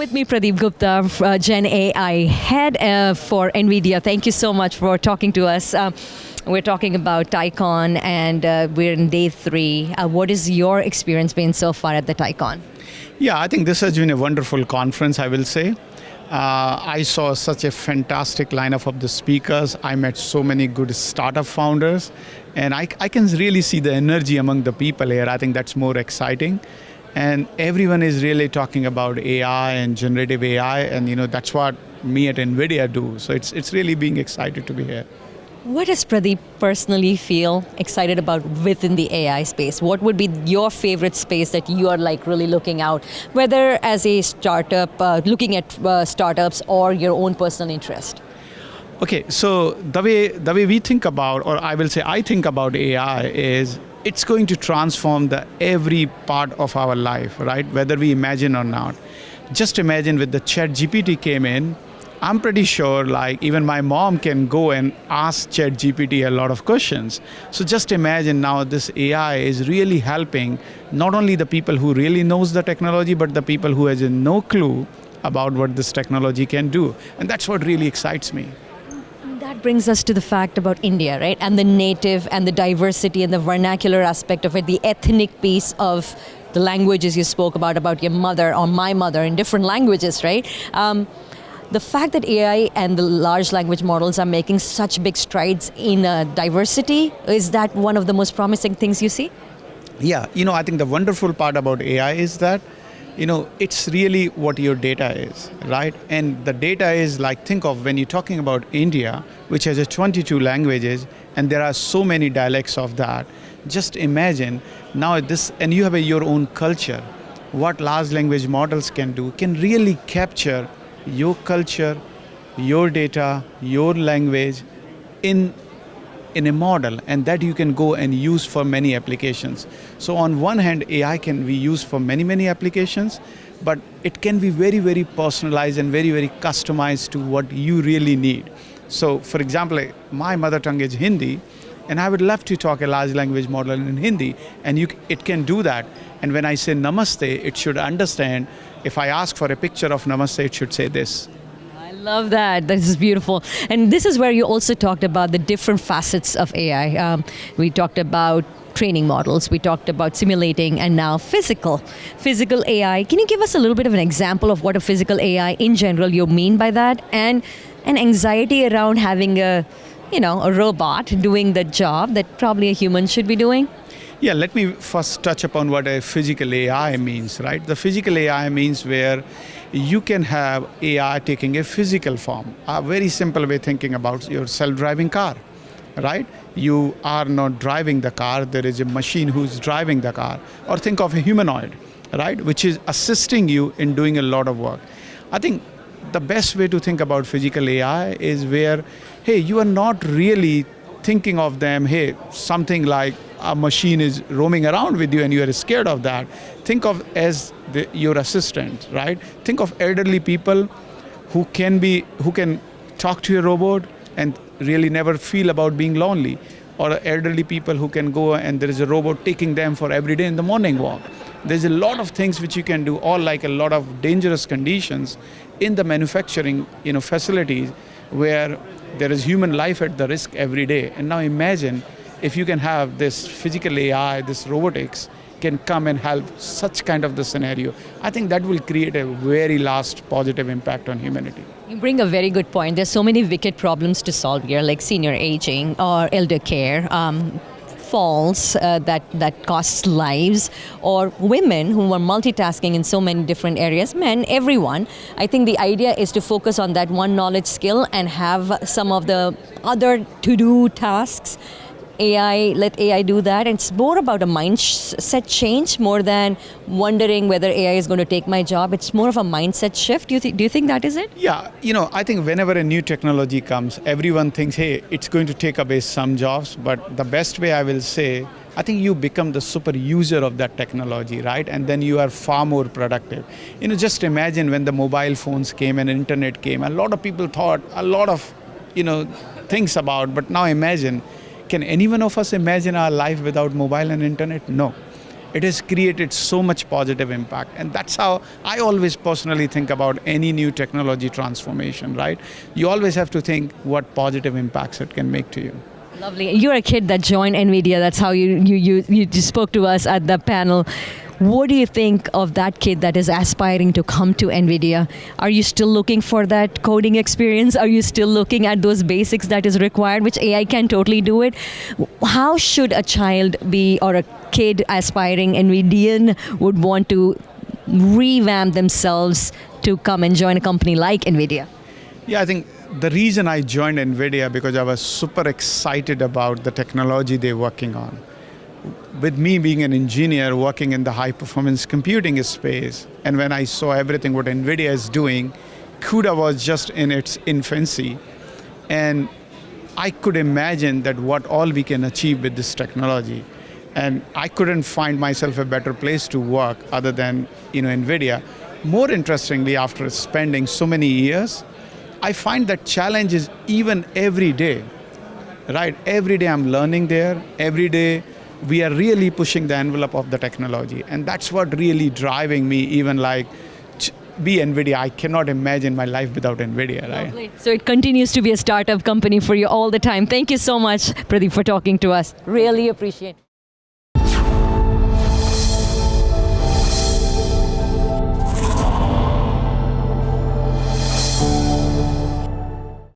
With me, Pradeep Gupta, Gen AI head for NVIDIA. Thank you so much for talking to us. We're talking about TiEcon and we're in day 3. What has your experience been so far at the TiEcon? Yeah, I think this has been a wonderful conference, I will say. I saw such a fantastic lineup of the speakers. I met so many good startup founders, and I can really see the energy among the people here. I think that's more exciting. And everyone is really talking about AI and generative AI, and that's what me at NVIDIA do. So it's really being excited to be here. What does Pradeep personally feel excited about within the AI space? What would be your favorite space that you are really looking out, whether as a startup, looking at startups or your own personal interest? Okay, so the way we think about, or I will say I think about AI is it's going to transform every part of our life, right? Whether we imagine or not. Just imagine with the ChatGPT came in, I'm pretty sure even my mom can go and ask ChatGPT a lot of questions. So just imagine now this AI is really helping not only the people who really knows the technology, but the people who has no clue about what this technology can do. And that's what really excites me. That brings us to the fact about India, right? And the native and the diversity and the vernacular aspect of it, the ethnic piece of the languages you spoke about your mother or my mother in different languages, right? The fact that AI and the large language models are making such big strides in diversity, is that one of the most promising things you see? Yeah, I think the wonderful part about AI is that, it's really what your data is, right? And the data is think of when you're talking about India, which has 22 languages, and there are so many dialects of that. Just imagine now and you have your own culture. What large language models can do can really capture your culture, your data, your language in a model, and that you can go and use for many applications. So on one hand, AI can be used for many, many applications, but it can be very, very personalized and very, very customized to what you really need. So for example, my mother tongue is Hindi, and I would love to talk a large language model in Hindi, and it can do that. And when I say namaste, it should understand. If I ask for a picture of namaste, it should say this. I love that. This is beautiful. And this is where you also talked about the different facets of AI. We talked about training models, we talked about simulating, and now physical AI. Can you give us a little bit of an example of what a physical AI in general you mean by that, and an anxiety around having a robot doing the job that probably a human should be doing? Yeah, let me first touch upon what a physical AI means, right? The physical AI means where you can have AI taking a physical form. A very simple way thinking about your self-driving car, right? You are not driving the car, there is a machine who's driving the car. Or think of a humanoid, right? Which is assisting you in doing a lot of work. I think the best way to think about physical AI is where, hey, you are not really thinking of them, hey, something like a machine is roaming around with you and you are scared of that. Think of as your assistant, right? Think of elderly people who can talk to a robot and really never feel about being lonely. Or elderly people who can go and there is a robot taking them for every day in the morning walk. There's a lot of things which you can do, all a lot of dangerous conditions in the manufacturing facilities where there is human life at the risk every day. And now imagine if you can have this physical AI, this robotics can come and help such kind of the scenario. I think that will create a very last positive impact on humanity. You bring a very good point. There's so many wicked problems to solve here, like senior aging or elder care, falls that costs lives, or women who are multitasking in so many different areas, men, everyone. I think the idea is to focus on that one knowledge skill and have some of the other to-do tasks let AI do that. And it's more about a mindset change more than wondering whether AI is going to take my job. It's more of a mindset shift. Do you think that is it? Yeah, I think whenever a new technology comes, everyone thinks, hey, it's going to take away some jobs. But the best way I will say, I think you become the super user of that technology, right? And then you are far more productive. Just imagine when the mobile phones came and internet came, a lot of people thought a lot of, things about, but now imagine, can any one of us imagine our life without mobile and internet? No. it has created so much positive impact. And that's how I always personally think about any new technology transformation, right? You always have to think what positive impacts it can make to you. Lovely. You're a kid that joined NVIDIA. That's how you just spoke to us at the panel. What do you think of that kid that is aspiring to come to NVIDIA? Are you still looking for that coding experience? Are you still looking at those basics that is required, which AI can totally do it? How should a child be, or a kid aspiring NVIDIAN would want to revamp themselves to come and join a company like NVIDIA? Yeah, I think the reason I joined NVIDIA because I was super excited about the technology they're working on. With me being an engineer working in the high performance computing space, and when I saw everything what NVIDIA is doing, CUDA was just in its infancy. And I could imagine that what all we can achieve with this technology. And I couldn't find myself a better place to work other than NVIDIA. More interestingly, after spending so many years, I find that challenges even every day, right? Every day I'm learning there. Every day we are really pushing the envelope of the technology. And that's what really driving me, even like be NVIDIA. I cannot imagine my life without NVIDIA, right? Lovely. So it continues to be a startup company for you all the time. Thank you so much, Pradeep, for talking to us. Really appreciate it.